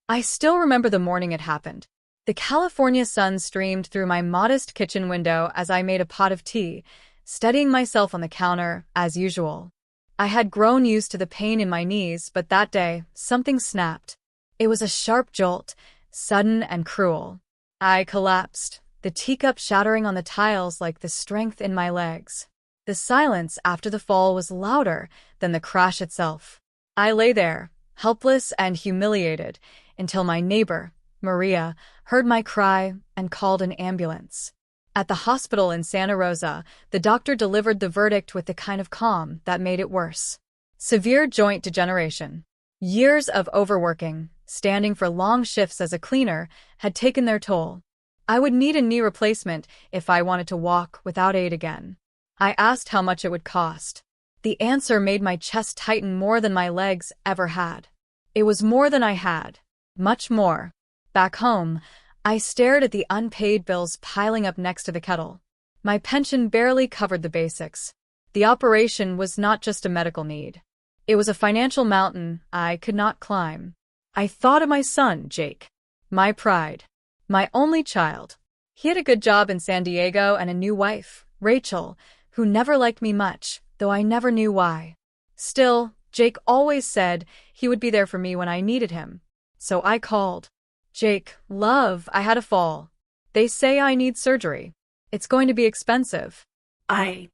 I still remember the morning it happened. The California sun streamed through my modest kitchen window as I made a pot of tea, steadying myself on the counter, as usual. I had grown used to the pain in my knees, but that day, something snapped. It was a sharp jolt, sudden and cruel. I collapsed, the teacup shattering on the tiles like the strength in my legs. The silence after the fall was louder than the crash itself. I lay there, helpless and humiliated, until my neighbor, Maria, heard my cry and called an ambulance. At the hospital in Santa Rosa, the doctor delivered the verdict with the kind of calm that made it worse. Severe joint degeneration. Years of overworking, standing for long shifts as a cleaner, had taken their toll. I would need a knee replacement if I wanted to walk without aid again. I asked how much it would cost. The answer made my chest tighten more than my legs ever had. It was more than I had. Much more. Back home, I stared at the unpaid bills piling up next to the kettle. My pension barely covered the basics. The operation was not just a medical need. It was a financial mountain I could not climb. I thought of my son, Jake. My pride. My only child. He had a good job in San Diego and a new wife, Rachel, who never liked me much, though I never knew why. Still, Jake always said he would be there for me when I needed him. So I called. Jake, love, I had a fall. They say I need surgery. It's going to be expensive. I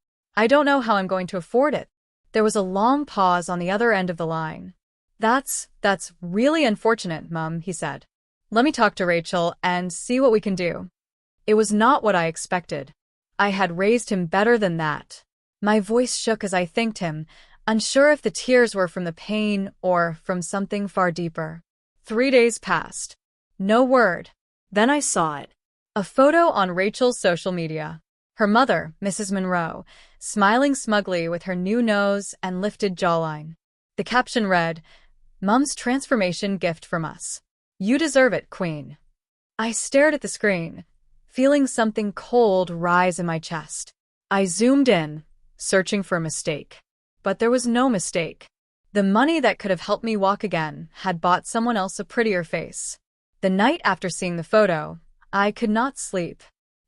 don't know how I'm going to afford it. There was a long pause on the other end of the line. That's really unfortunate, Mum, he said. Let me talk to Rachel and see what we can do. It was not what I expected. I had raised him better than that. My voice shook as I thanked him, unsure if the tears were from the pain or from something far deeper. 3 days passed. No word. Then I saw it. A photo on Rachel's social media. Her mother, Mrs. Monroe, smiling smugly with her new nose and lifted jawline. The caption read, "Mom's transformation gift from us. You deserve it, Queen." I stared at the screen, feeling something cold rise in my chest. I zoomed in, searching for a mistake. But there was no mistake. The money that could have helped me walk again had bought someone else a prettier face. The night after seeing the photo, I could not sleep.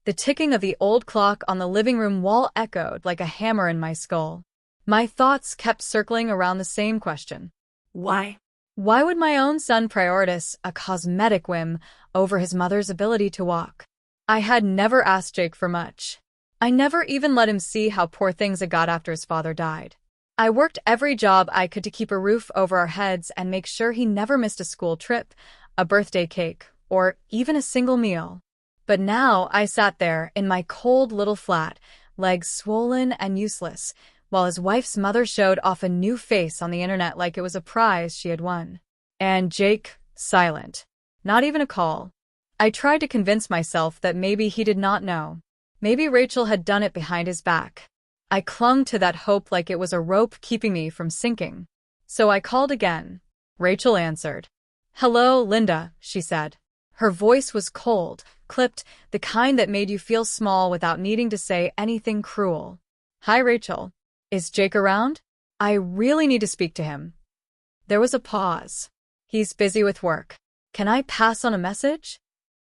The ticking of the old clock on the living room wall echoed like a hammer in my skull. My thoughts kept circling around the same question. Why? Why would my own son prioritize a cosmetic whim over his mother's ability to walk? I had never asked Jake for much. I never even let him see how poor things had got after his father died. I worked every job I could to keep a roof over our heads and make sure he never missed a school trip, a birthday cake, or even a single meal. But now I sat there in my cold little flat, legs swollen and useless, while his wife's mother showed off a new face on the internet like it was a prize she had won. And Jake, silent. Not even a call. I tried to convince myself that maybe he did not know. Maybe Rachel had done it behind his back. I clung to that hope like it was a rope keeping me from sinking. So I called again. Rachel answered. "Hello, Linda," she said. Her voice was cold, clipped, the kind that made you feel small without needing to say anything cruel. "Hi, Rachel. Is Jake around? I really need to speak to him." There was a pause. "He's busy with work. Can I pass on a message?"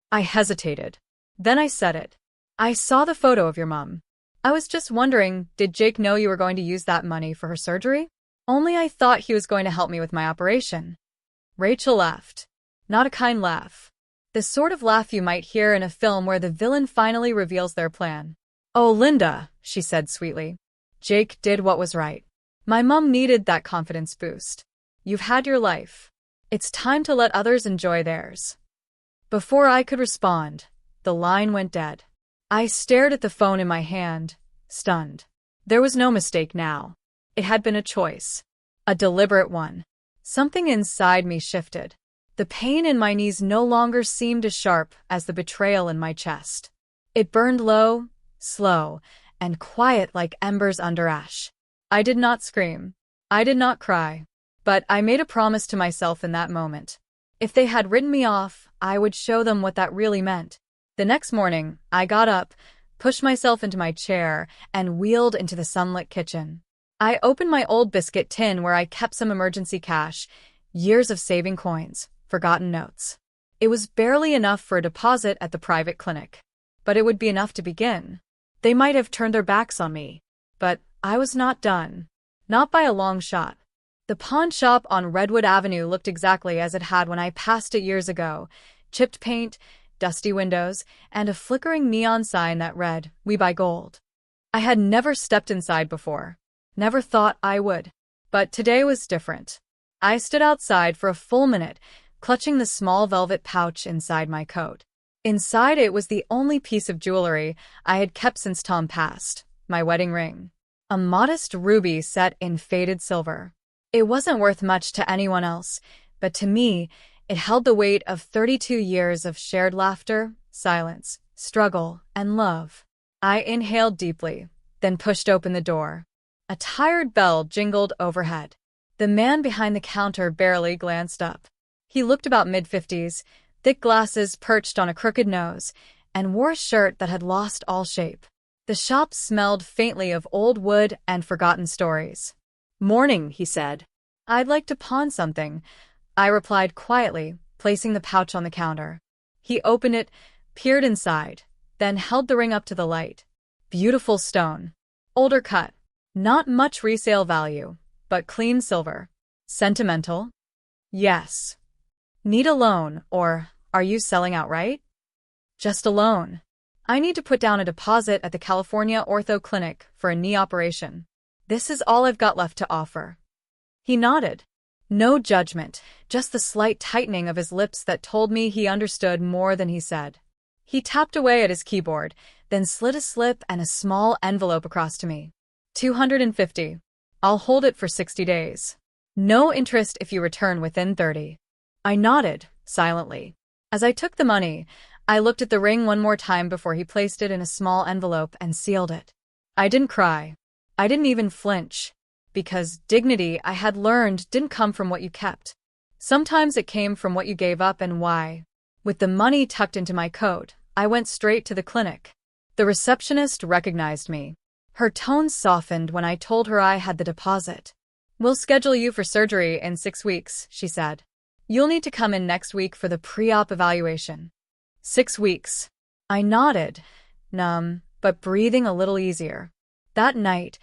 I hesitated. Then I said it. "I saw the photo of your mom. I was just wondering, did Jake know you were going to use that money for her surgery? Only I thought he was going to help me with my operation." Rachel laughed. Not a kind laugh. The sort of laugh you might hear in a film where the villain finally reveals their plan. "Oh, Linda," she said sweetly. "Jake did what was right. My mom needed that confidence boost. You've had your life. It's time to let others enjoy theirs." Before I could respond, the line went dead. I stared at the phone in my hand, stunned. There was no mistake now. It had been a choice. A deliberate one. Something inside me shifted. The pain in my knees no longer seemed as sharp as the betrayal in my chest. It burned low, slow, and quiet like embers under ash. I did not scream. I did not cry. But I made a promise to myself in that moment. If they had written me off, I would show them what that really meant. The next morning, I got up, pushed myself into my chair, and wheeled into the sunlit kitchen. I opened my old biscuit tin where I kept some emergency cash, years of saving coins, forgotten notes. It was barely enough for a deposit at the private clinic. But it would be enough to begin. They might have turned their backs on me. But I was not done. Not by a long shot. The pawn shop on Redwood Avenue looked exactly as it had when I passed it years ago. Chipped paint, dusty windows, and a flickering neon sign that read, "We buy gold." I had never stepped inside before. Never thought I would. But today was different. I stood outside for a full minute, clutching the small velvet pouch inside my coat. Inside it was the only piece of jewelry I had kept since Tom passed, my wedding ring. A modest ruby set in faded silver. It wasn't worth much to anyone else, but to me, it held the weight of 32 years of shared laughter, silence, struggle, and love. I inhaled deeply, then pushed open the door. A tired bell jingled overhead. The man behind the counter barely glanced up. He looked about mid-50s, thick glasses perched on a crooked nose, and wore a shirt that had lost all shape. The shop smelled faintly of old wood and forgotten stories. "Morning," he said. "I'd like to pawn something," I replied quietly, placing the pouch on the counter. He opened it, peered inside, then held the ring up to the light. Beautiful stone. Older cut. Not much resale value, but clean silver. Sentimental? Yes. Need a loan, or are you selling outright? Just a loan. I need to put down a deposit at the California Ortho Clinic for a knee operation. This is all I've got left to offer. He nodded. No judgment, just the slight tightening of his lips that told me he understood more than he said. He tapped away at his keyboard, then slid a slip and a small envelope across to me. $250. I'll hold it for 60 days. No interest if you return within 30. I nodded, silently. As I took the money, I looked at the ring one more time before he placed it in a small envelope and sealed it. I didn't cry. I didn't even flinch. Because dignity, I had learned, didn't come from what you kept. Sometimes it came from what you gave up and why. With the money tucked into my coat, I went straight to the clinic. The receptionist recognized me. Her tone softened when I told her I had the deposit. "We'll schedule you for surgery in 6 weeks," she said. "You'll need to come in next week for the pre-op evaluation." 6 weeks. I nodded, numb, but breathing a little easier. That night,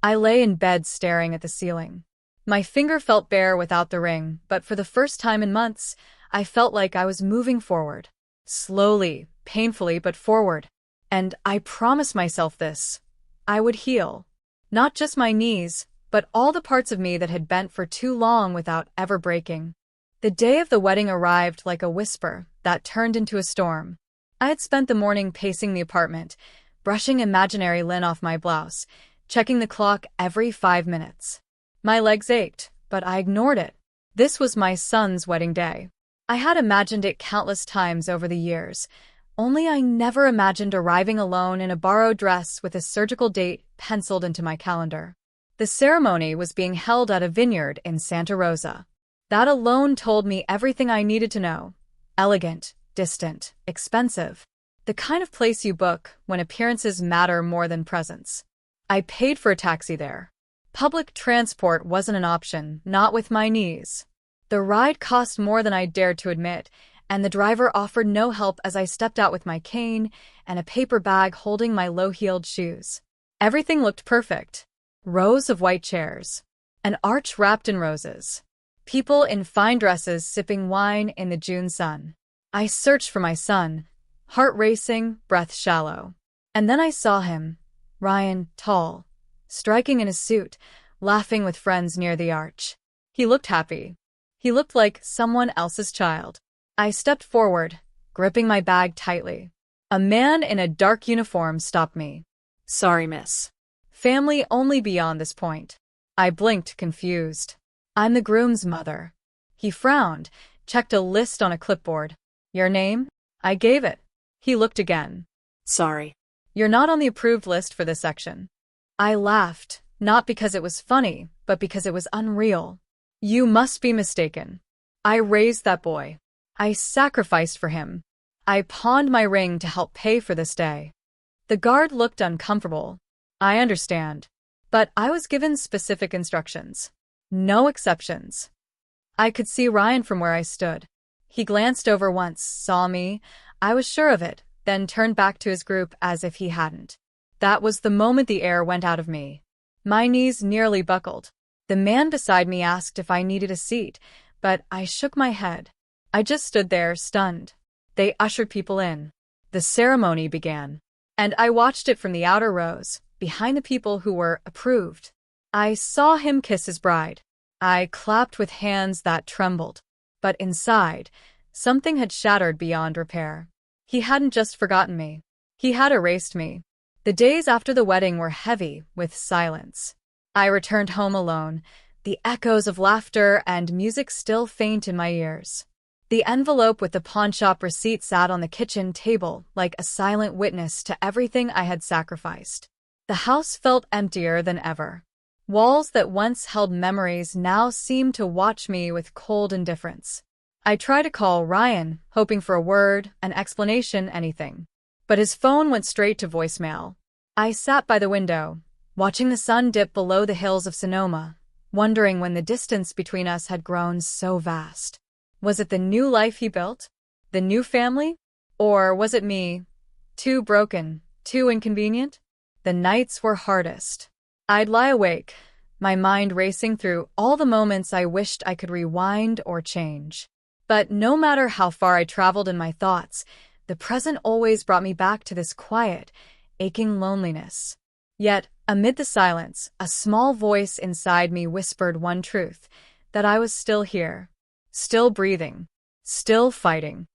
I lay in bed staring at the ceiling. My finger felt bare without the ring, but for the first time in months, I felt like I was moving forward. Slowly, painfully, but forward. And I promised myself this. I would heal. Not just my knees, but all the parts of me that had bent for too long without ever breaking. The day of the wedding arrived like a whisper that turned into a storm. I had spent the morning pacing the apartment, brushing imaginary lint off my blouse, checking the clock every 5 minutes. My legs ached, but I ignored it. This was my son's wedding day. I had imagined it countless times over the years, only I never imagined arriving alone in a borrowed dress with a surgical date penciled into my calendar. The ceremony was being held at a vineyard in Santa Rosa. That alone told me everything I needed to know. Elegant, distant, expensive. The kind of place you book when appearances matter more than presence. I paid for a taxi there. Public transport wasn't an option, not with my knees. The ride cost more than I dared to admit, and the driver offered no help as I stepped out with my cane and a paper bag holding my low-heeled shoes. Everything looked perfect. Rows of white chairs. An arch wrapped in roses. People in fine dresses sipping wine in the June sun. I searched for my son, heart racing, breath shallow. And then I saw him, Ryan, tall, striking in his suit, laughing with friends near the arch. He looked happy. He looked like someone else's child. I stepped forward, gripping my bag tightly. A man in a dark uniform stopped me. "Sorry, miss. Family only beyond this point." I blinked, confused. "I'm the groom's mother." He frowned, checked a list on a clipboard. "Your name?" I gave it. He looked again. "Sorry. You're not on the approved list for this section." I laughed, not because it was funny, but because it was unreal. "You must be mistaken. I raised that boy. I sacrificed for him. I pawned my ring to help pay for this day." The guard looked uncomfortable. "I understand. But I was given specific instructions. No exceptions." I could see Ryan from where I stood. He glanced over once, saw me. I was sure of it, then turned back to his group as if he hadn't. That was the moment the air went out of me. My knees nearly buckled. The man beside me asked if I needed a seat, but I shook my head. I just stood there, stunned. They ushered people in. The ceremony began, and I watched it from the outer rows, behind the people who were approved. I saw him kiss his bride. I clapped with hands that trembled. But inside, something had shattered beyond repair. He hadn't just forgotten me. He had erased me. The days after the wedding were heavy with silence. I returned home alone, the echoes of laughter and music still faint in my ears. The envelope with the pawnshop receipt sat on the kitchen table like a silent witness to everything I had sacrificed. The house felt emptier than ever. Walls that once held memories now seemed to watch me with cold indifference. I tried to call Ryan, hoping for a word, an explanation, anything. But his phone went straight to voicemail. I sat by the window, watching the sun dip below the hills of Sonoma, wondering when the distance between us had grown so vast. Was it the new life he built? The new family? Or was it me? Too broken, too inconvenient? The nights were hardest. I'd lie awake, my mind racing through all the moments I wished I could rewind or change. But no matter how far I traveled in my thoughts, the present always brought me back to this quiet, aching loneliness. Yet, amid the silence, a small voice inside me whispered one truth, that I was still here, still breathing, still fighting.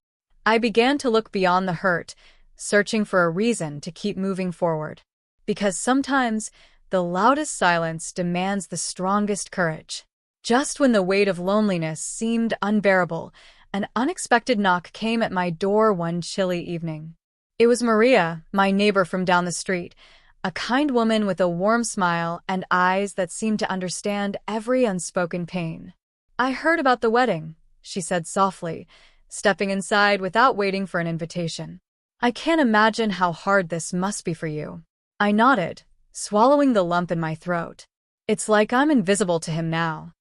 I began to look beyond the hurt, searching for a reason to keep moving forward. Because sometimes, the loudest silence demands the strongest courage. Just when the weight of loneliness seemed unbearable, an unexpected knock came at my door one chilly evening. It was Maria, my neighbor from down the street, a kind woman with a warm smile and eyes that seemed to understand every unspoken pain. "I heard about the wedding," she said softly, stepping inside without waiting for an invitation. "I can't imagine how hard this must be for you." I nodded, swallowing the lump in my throat. It's like I'm invisible to him now.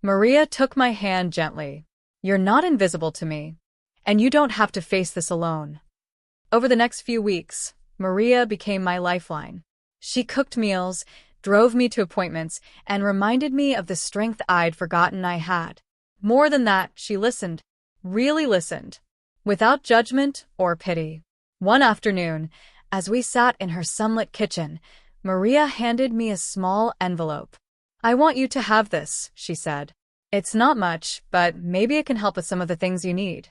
Maria took my hand gently. "You're not invisible to me, and you don't have to face this alone." Over the next few weeks, Maria became my lifeline. She cooked meals, drove me to appointments, and reminded me of the strength I'd forgotten I had. More than that, she listened, really listened, without judgment or pity. One afternoon, as we sat in her sunlit kitchen, Maria handed me a small envelope. "I want you to have this," she said. "It's not much, but maybe it can help with some of the things you need."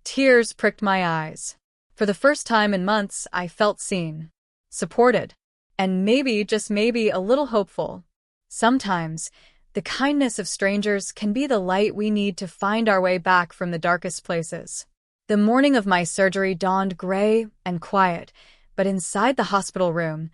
Tears pricked my eyes. For the first time in months, I felt seen, supported, and maybe, just maybe, a little hopeful. Sometimes, the kindness of strangers can be the light we need to find our way back from the darkest places. The morning of my surgery dawned gray and quiet, but inside the hospital room,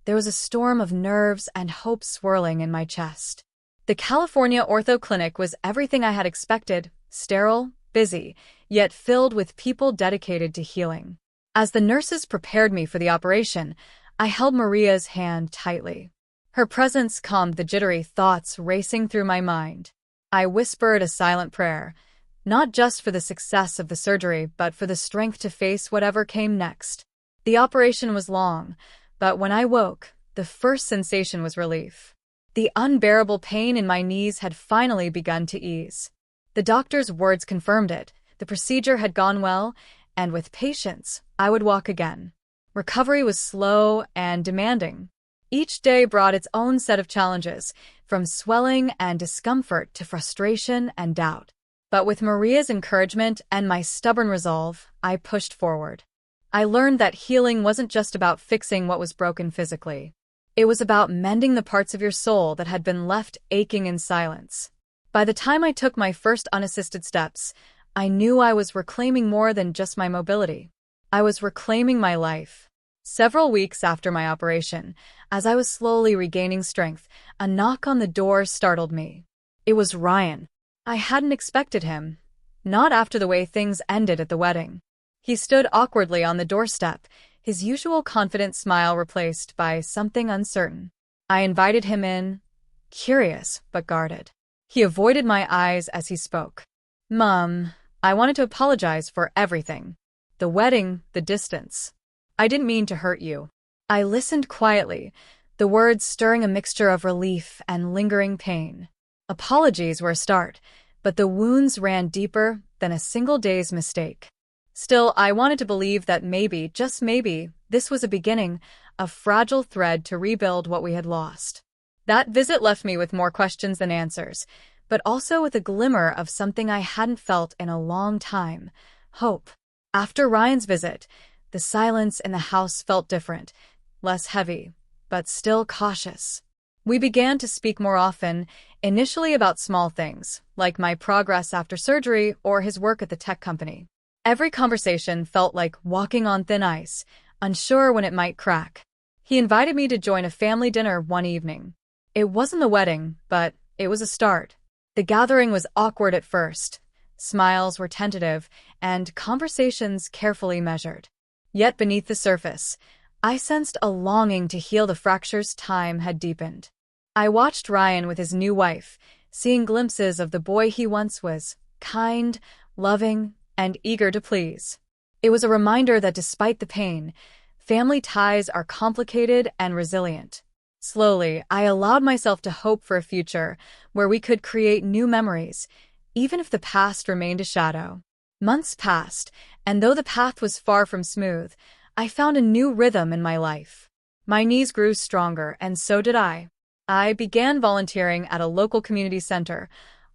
there was a storm of nerves and hope swirling in my chest. The California Ortho Clinic was everything I had expected, sterile, busy, yet filled with people dedicated to healing. As the nurses prepared me for the operation, I held Maria's hand tightly. Her presence calmed the jittery thoughts racing through my mind. I whispered a silent prayer, not just for the success of the surgery, but for the strength to face whatever came next. The operation was long, but when I woke, the first sensation was relief. The unbearable pain in my knees had finally begun to ease. The doctor's words confirmed it. The procedure had gone well, and with patience, I would walk again. Recovery was slow and demanding. Each day brought its own set of challenges, from swelling and discomfort to frustration and doubt. But with Maria's encouragement and my stubborn resolve, I pushed forward. I learned that healing wasn't just about fixing what was broken physically. It was about mending the parts of your soul that had been left aching in silence. By the time I took my first unassisted steps, I knew I was reclaiming more than just my mobility. I was reclaiming my life. Several weeks after my operation, as I was slowly regaining strength, a knock on the door startled me. It was Ryan. I hadn't expected him, not after the way things ended at the wedding. He stood awkwardly on the doorstep, his usual confident smile replaced by something uncertain. I invited him in, curious but guarded. He avoided my eyes as he spoke. "Mom, I wanted to apologize for everything. The wedding, the distance. I didn't mean to hurt you. I listened quietly, the words stirring a mixture of relief and lingering pain. Apologies were a start, but the wounds ran deeper than a single day's mistake. Still, I wanted to believe that maybe, just maybe, this was a beginning, a fragile thread to rebuild what we had lost. That visit left me with more questions than answers, but also with a glimmer of something I hadn't felt in a long time: hope. After Ryan's visit, the silence in the house felt different, less heavy, but still cautious. We began to speak more often, initially about small things, like my progress after surgery or his work at the tech company. Every conversation felt like walking on thin ice, unsure when it might crack. He invited me to join a family dinner one evening. It wasn't the wedding, but it was a start. The gathering was awkward at first. Smiles were tentative, and conversations carefully measured. Yet beneath the surface, I sensed a longing to heal the fractures time had deepened. I watched Ryan with his new wife, seeing glimpses of the boy he once was: kind, loving, and eager to please. It was a reminder that despite the pain, family ties are complicated and resilient. Slowly, I allowed myself to hope for a future where we could create new memories, even if the past remained a shadow. Months passed, and though the path was far from smooth, I found a new rhythm in my life. My knees grew stronger, and so did I. I began volunteering at a local community center,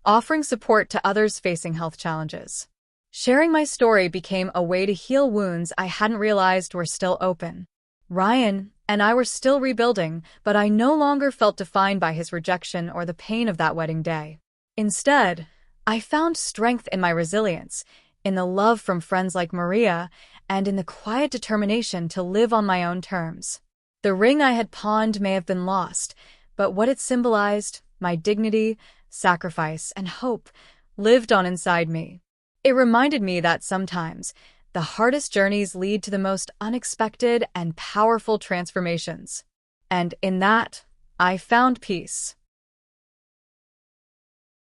offering support to others facing health challenges. Sharing my story became a way to heal wounds I hadn't realized were still open. Ryan and I were still rebuilding, but I no longer felt defined by his rejection or the pain of that wedding day. Instead, I found strength in my resilience, in the love from friends like Maria, and in the quiet determination to live on my own terms. The ring I had pawned may have been lost, but what it symbolized, my dignity, sacrifice, and hope, lived on inside me. It reminded me that sometimes, the hardest journeys lead to the most unexpected and powerful transformations. And in that, I found peace.